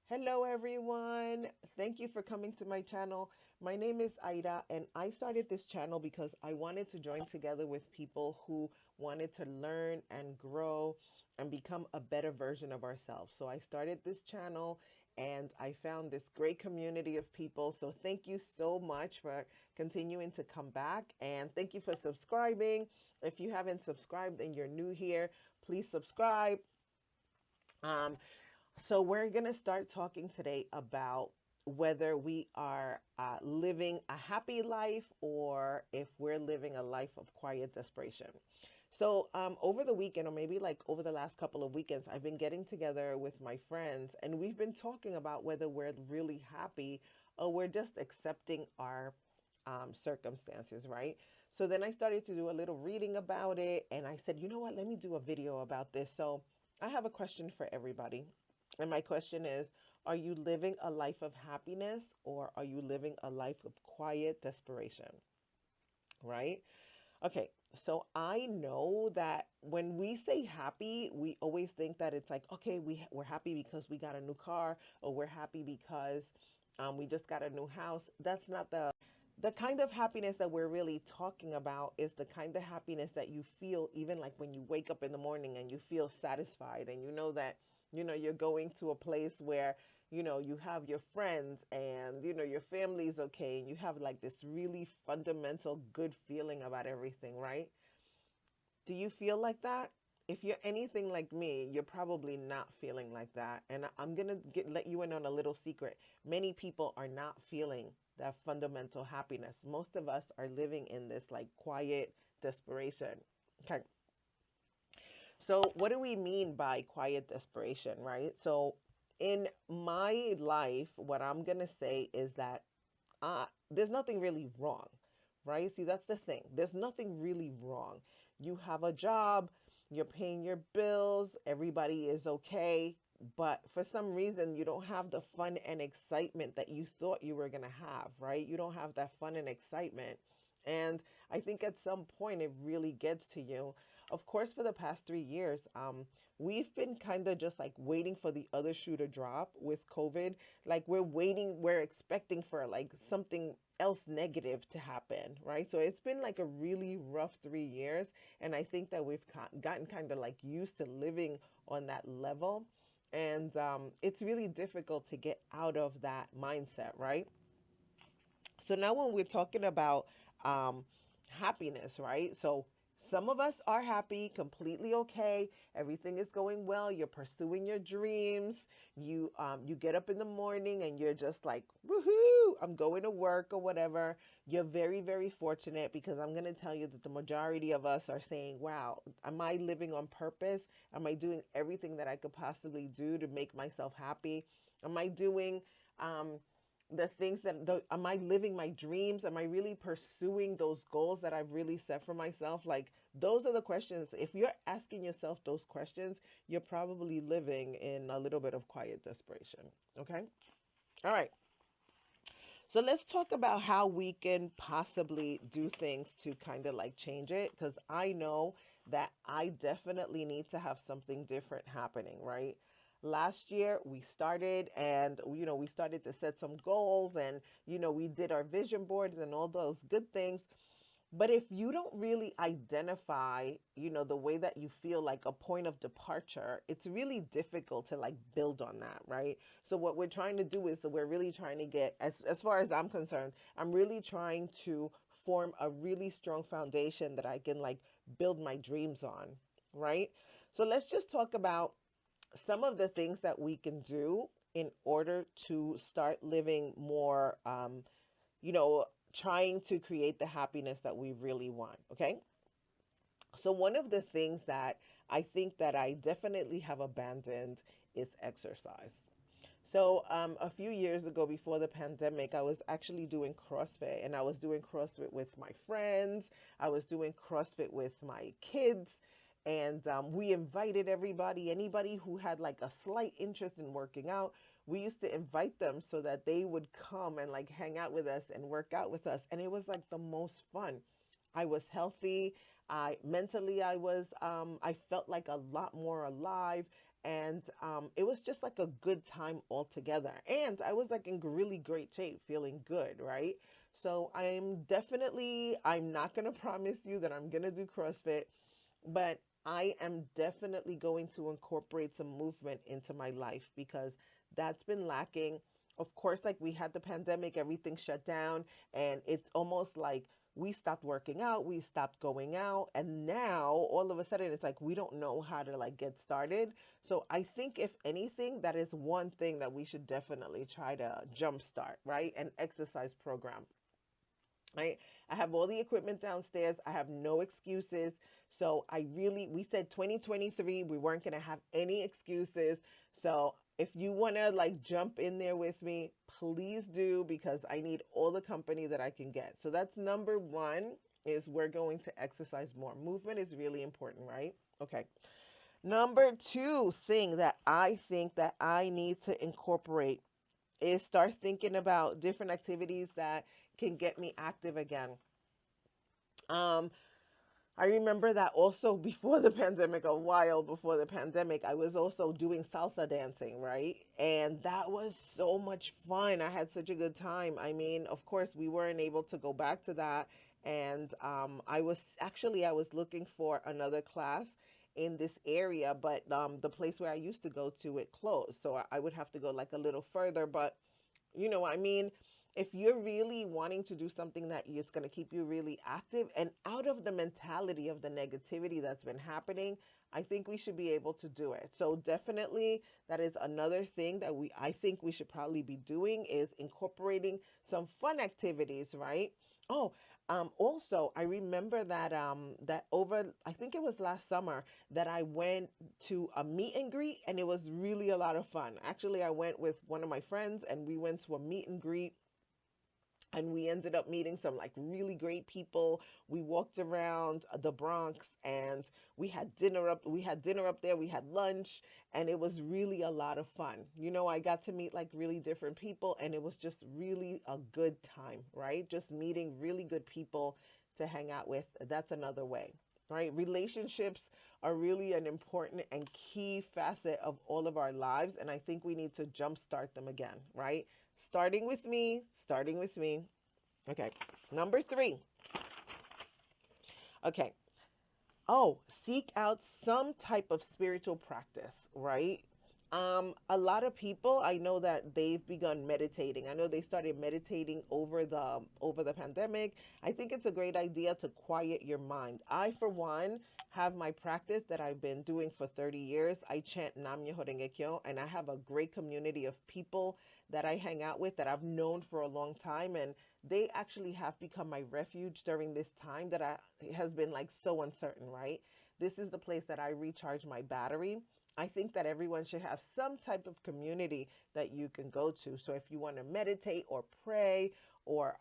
Hello, everyone. Thank you for coming to my channel. My name is Aida, and I started this channel because I wanted to join together with people who wanted to learn and grow and become a better version of ourselves. So I started this channel and I found this great community of people. So thank you so much for continuing to come back, and thank you for subscribing. If you haven't subscribed and you're new here, please subscribe. Um, so, we're going to start talking today about whether we are living a happy life or if we're living a life of quiet desperation. So, over the weekend, or maybe like over the last couple of weekends, I've been getting together with my friends and we've been talking about whether we're really happy or we're just accepting our circumstances, right? So, then I started to do a little reading about it and I said, you know what, let me do a video about this. So, I have a question for everybody. And my question is, are you living a life of happiness or are you living a life of quiet desperation? Right? Okay, so I know that when we say happy, we always think that it's like, okay, we're happy because we got a new car or we're happy because we just got a new house. That's not the kind of happiness that we're really talking about is the kind of happiness that you feel even like when you wake up in the morning and you feel satisfied and you know that you're going to a place where you have your friends and your family's okay and you have like this really fundamental good feeling about everything, right? Do you feel like that? If you're anything like me, you're probably not feeling like that. And I'm going to let you in on a little secret. Many people are not feeling that fundamental happiness. Most of us are living in this like quiet desperation. Okay. So, what do we mean by quiet desperation, right? So, in my life, what I'm going to say is that there's nothing really wrong, right? See, that's the thing. There's nothing really wrong. You have a job, you're paying your bills, everybody is okay, but for some reason, you don't have the fun and excitement that you thought you were going to have, right? You don't have that fun and excitement. And I think at some point it really gets to you. Of course, for the past 3 years, we've been kind of just like waiting for the other shoe to drop with COVID. Like we're expecting for like something else negative to happen, right? So it's been like a really rough 3 years, and I think that we've gotten kind of like used to living on that level, and it's really difficult to get out of that mindset, right? So now when we're talking about um, happiness, right? So some of us are happy, completely okay. Everything is going well. You're pursuing your dreams. You get up in the morning and you're just like, woohoo! I'm going to work or whatever. You're very very fortunate because I'm going to tell you that the majority of us are saying, "Wow, am I living on purpose? Am I doing everything that I could possibly do to make myself happy? Am I doing the things am I living my dreams? Am I really pursuing those goals that I've really set for myself?" Like, those are the questions. If you're asking yourself those questions, you're probably living in a little bit of quiet desperation. Okay. All right. So let's talk about how we can possibly do things to kind of like change it. Because I know that I definitely need to have something different happening, right? Last year we started and we started to set some goals and we did our vision boards and all those good things, but if you don't really identify, the way that you feel like a point of departure, it's really difficult to like build on that, right? So what we're trying to do is we're really trying to get, as far as I'm concerned, I'm really trying to form a really strong foundation that I can like build my dreams on, right? So let's just talk about some of the things that we can do in order to start living more you know, trying to create the happiness that we really want. Okay. So, one of the things that I think that I definitely have abandoned is exercise. So, a few years ago, before the pandemic, I was actually doing CrossFit and I was doing CrossFit with my friends. I was doing CrossFit with my kids. And we invited everybody, anybody who had like a slight interest in working out. We used to invite them so that they would come and like hang out with us and work out with us. And it was like the most fun. I was healthy. I mentally, I felt like a lot more alive. And it was just like a good time altogether. And I was like in really great shape, feeling good, right? So I'm not going to promise you that I'm going to do CrossFit, but I am definitely going to incorporate some movement into my life because that's been lacking. Of course, like we had the pandemic, everything shut down, and it's almost like we stopped working out, we stopped going out, and now all of a sudden it's like we don't know how to like get started. So I think if anything, that is one thing that we should definitely try to jumpstart, right? An exercise program, right? I have all the equipment downstairs. I have no excuses. So we said 2023, we weren't going to have any excuses. So if you want to like jump in there with me, please do because I need all the company that I can get. So that's number one is we're going to exercise more. Movement is really important, right? Okay. Number two thing that I think that I need to incorporate is start thinking about different activities that can get me active again. Um, I remember that also before the pandemic, a while before the pandemic, I was also doing salsa dancing, right? And that was so much fun. I had such a good time. I mean, of course, we weren't able to go back to that. And I was looking for another class in this area, but the place where I used to go to, it closed. So I would have to go like a little further. But I mean, if you're really wanting to do something that is going to keep you really active and out of the mentality of the negativity that's been happening, I think we should be able to do it. So definitely that is another thing that I think we should probably be doing is incorporating some fun activities, right? Oh, also, I remember that over, I think it was last summer that I went to a meet and greet, and it was really a lot of fun. Actually, I went with one of my friends, and we went to a meet and greet, and we ended up meeting some like really great people. We walked around the Bronx, and we had dinner up there, we had lunch, and it was really a lot of fun. I got to meet like really different people, and it was just really a good time, right? Just meeting really good people to hang out with. That's another way, right? Relationships are really an important and key facet of all of our lives, and I think we need to jumpstart them again, right? Starting with me. Okay. Number three. Okay. Oh, seek out some type of spiritual practice, right? A lot of people I know that they've begun meditating. I know they started meditating over the pandemic. I think it's a great idea to quiet your mind. I, for one, have my practice that I've been doing for 30 years. I chant Nam Myoho Renge Kyo, and I have a great community of people that I hang out with that I've known for a long time, and they actually have become my refuge during this time that has been like so uncertain, right? This is the place that I recharge my battery. I think that everyone should have some type of community that you can go to. So if you want to meditate or pray or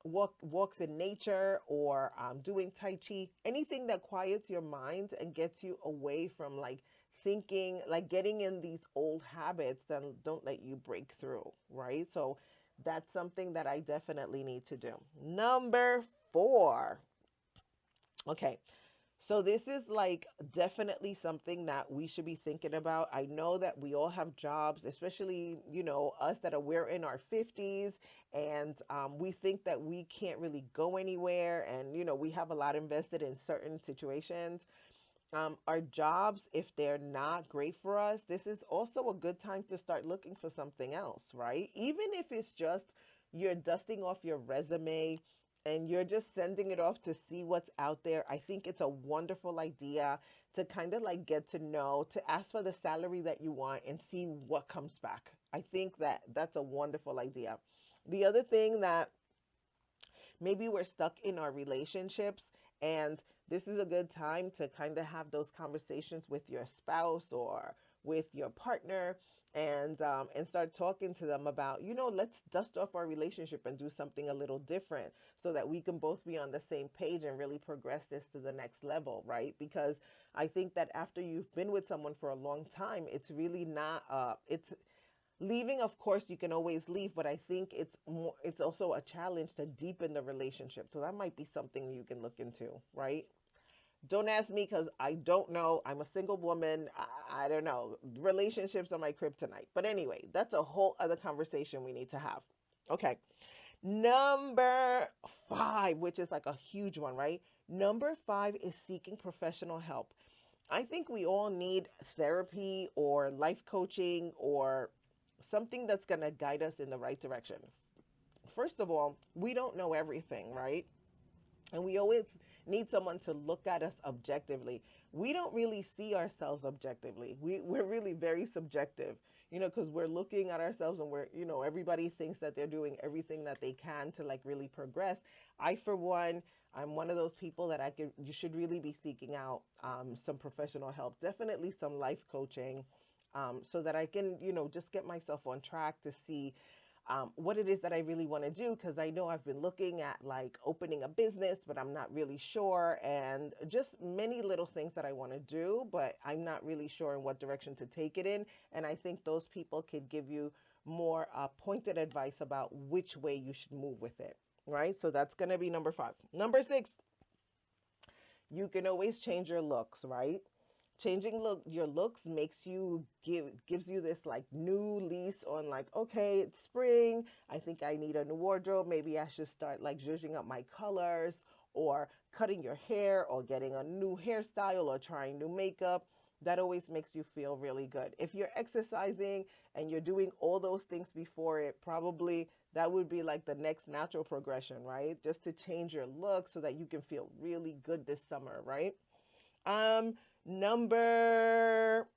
walks in nature or doing tai chi, anything that quiets your mind and gets you away from like thinking, like getting in these old habits that don't let you break through, right? So that's something that I definitely need to do. Number four. Okay. So this is like definitely something that we should be thinking about. I know that we all have jobs, especially, us that we're in our 50s, and we think that we can't really go anywhere. And, we have a lot invested in certain situations. Our jobs, if they're not great for us, this is also a good time to start looking for something else, right? Even if it's just you're dusting off your resume and you're just sending it off to see what's out there. I think it's a wonderful idea to kind of like get to know, to ask for the salary that you want and see what comes back. I think that that's a wonderful idea. The other thing that maybe we're stuck in our relationships, and this is a good time to kind of have those conversations with your spouse or with your partner, and start talking to them about, let's dust off our relationship and do something a little different so that we can both be on the same page and really progress this to the next level, right? Because I think that after you've been with someone for a long time, it's really not it's leaving. Of course you can always leave, but I think it's also a challenge to deepen the relationship. So that might be something you can look into, right? Don't ask me because I don't know. I'm a single woman. I don't know. Relationships are my kryptonite. But anyway, that's a whole other conversation we need to have. Okay. Number five, which is like a huge one, right? Number five is seeking professional help. I think we all need therapy or life coaching or something that's going to guide us in the right direction. First of all, we don't know everything, right? And we always need someone to look at us objectively. We don't really see ourselves objectively. We're really very subjective, because we're looking at ourselves and everybody thinks that they're doing everything that they can to like really progress. I, for one, I'm one of those people that you should really be seeking out some professional help, definitely some life coaching, so that I can, just get myself on track to see what it is that I really want to do, because I know I've been looking at like opening a business, but I'm not really sure, and just many little things that I want to do, but I'm not really sure in what direction to take it in. And I think those people could give you more pointed advice about which way you should move with it. Right. So that's going to be number five. Number six, you can always change your looks, right? Changing your looks makes you gives you this like new lease on like, okay, it's spring, I think I need a new wardrobe, maybe I should start like zhuzhing up my colors, or cutting your hair, or getting a new hairstyle, or trying new makeup. That always makes you feel really good. If you're exercising and you're doing all those things before it, probably that would be like the next natural progression, right? Just to change your look so that you can feel really good this summer, right? Um, Number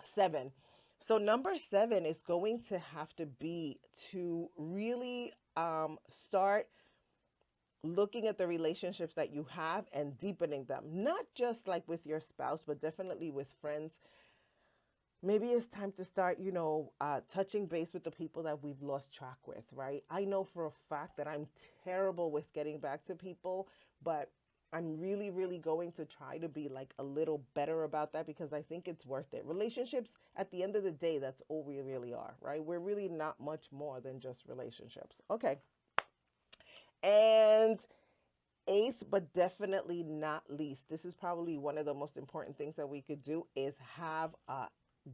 seven. So number seven is going to have to be to really start looking at the relationships that you have and deepening them. Not just like with your spouse, but definitely with friends. Maybe it's time to start, touching base with the people that we've lost track with, right? I know for a fact that I'm terrible with getting back to people, but I'm really, really going to try to be like a little better about that, because I think it's worth it. Relationships, at the end of the day, that's all we really are, right? We're really not much more than just relationships. Okay. And eighth, but definitely not least, this is probably one of the most important things that we could do, is have a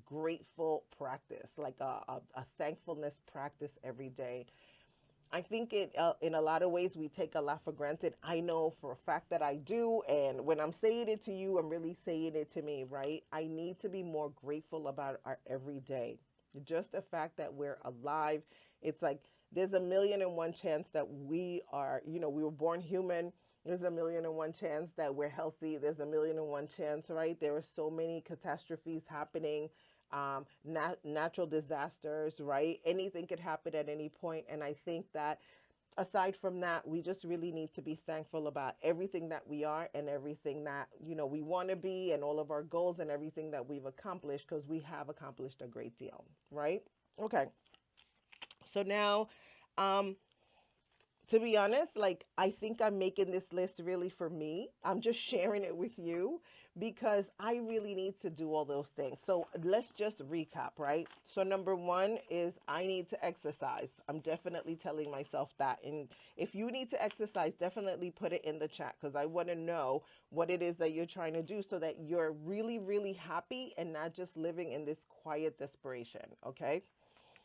grateful practice, like a thankfulness practice every day. I think in a lot of ways we take a lot for granted. I know for a fact that I do. And when I'm saying it to you, I'm really saying it to me, right? I need to be more grateful about our everyday. Just the fact that we're alive. It's like there's a million and one chance that we are, we were born human. There's a million and one chance that we're healthy. There's a million and one chance, right? There are so many catastrophes happening, natural disasters, right? Anything could happen at any point. And I think that aside from that, we just really need to be thankful about everything that we are and everything that, we want to be, and all of our goals and everything that we've accomplished, because we have accomplished a great deal, right? Okay. So now, um, to be honest, like I think I'm making this list really for me. I'm just sharing it with you because I really need to do all those things. So let's just recap, right? So number one is I need to exercise. I'm definitely telling myself that. And if you need to exercise, definitely put it in the chat, because I want to know what it is that you're trying to do so that you're really, really happy and not just living in this quiet desperation. Okay.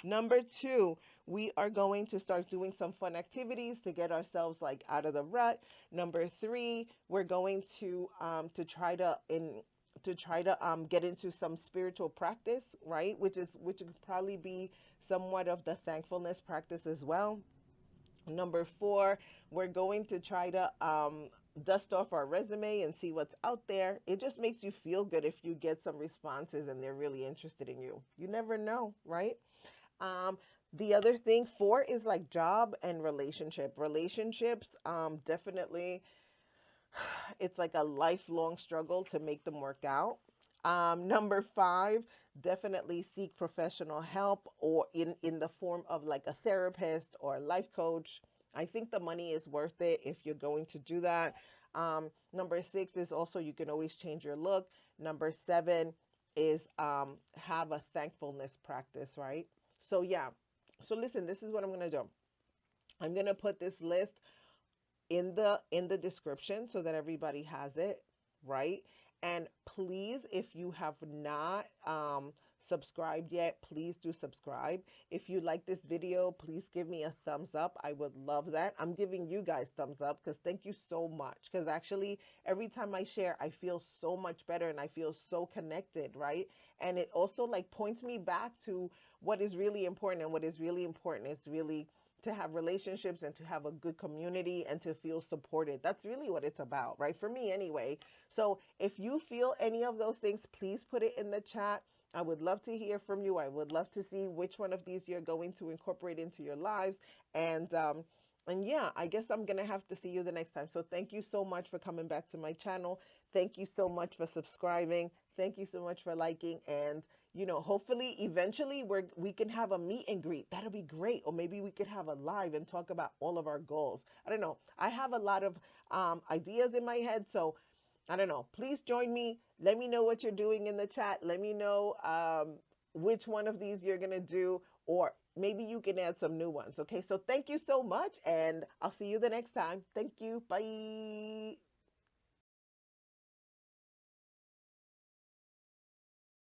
Number two, we are going to start doing some fun activities to get ourselves like out of the rut. Number three, we're going to get into some spiritual practice, right? Which could probably be somewhat of the thankfulness practice as well. Number four, we're going to try to dust off our resume and see what's out there. It just makes you feel good if you get some responses and they're really interested in you. You never know, right? Um, the other thing, four, is like job and relationships. Definitely, it's like a lifelong struggle to make them work out. Number five, definitely seek professional help, or in the form of like a therapist or a life coach. I think the money is worth it if you're going to do that. Number six is also, you can always change your look. Number seven is have a thankfulness practice, right? So yeah. So listen, this is what I'm going to do. I'm going to put this list in the description so that everybody has it, right? And please, if you have not subscribed yet, please do subscribe. If you like this video, please give me a thumbs up. I would love that. I'm giving you guys thumbs up because thank you so much. Because actually, every time I share, I feel so much better and I feel so connected, right? And it also like points me back to what is really important. And what is really important is really to have relationships and to have a good community and to feel supported. That's really what it's about, right? For me, anyway. So if you feel any of those things, please put it in the chat. I would love to hear from you. I would love to see which one of these you're going to incorporate into your lives. And yeah, I guess I'm going to have to see you the next time. So thank you so much for coming back to my channel. Thank you so much for subscribing. Thank you so much for liking. And, hopefully eventually we can have a meet and greet. That'll be great. Or maybe we could have a live and talk about all of our goals. I don't know. I have a lot of ideas in my head. So I don't know. Please join me. Let me know what you're doing in the chat. Let me know which one of these you're going to do, or maybe you can add some new ones. Okay. So thank you so much. And I'll see you the next time. Thank you. Bye.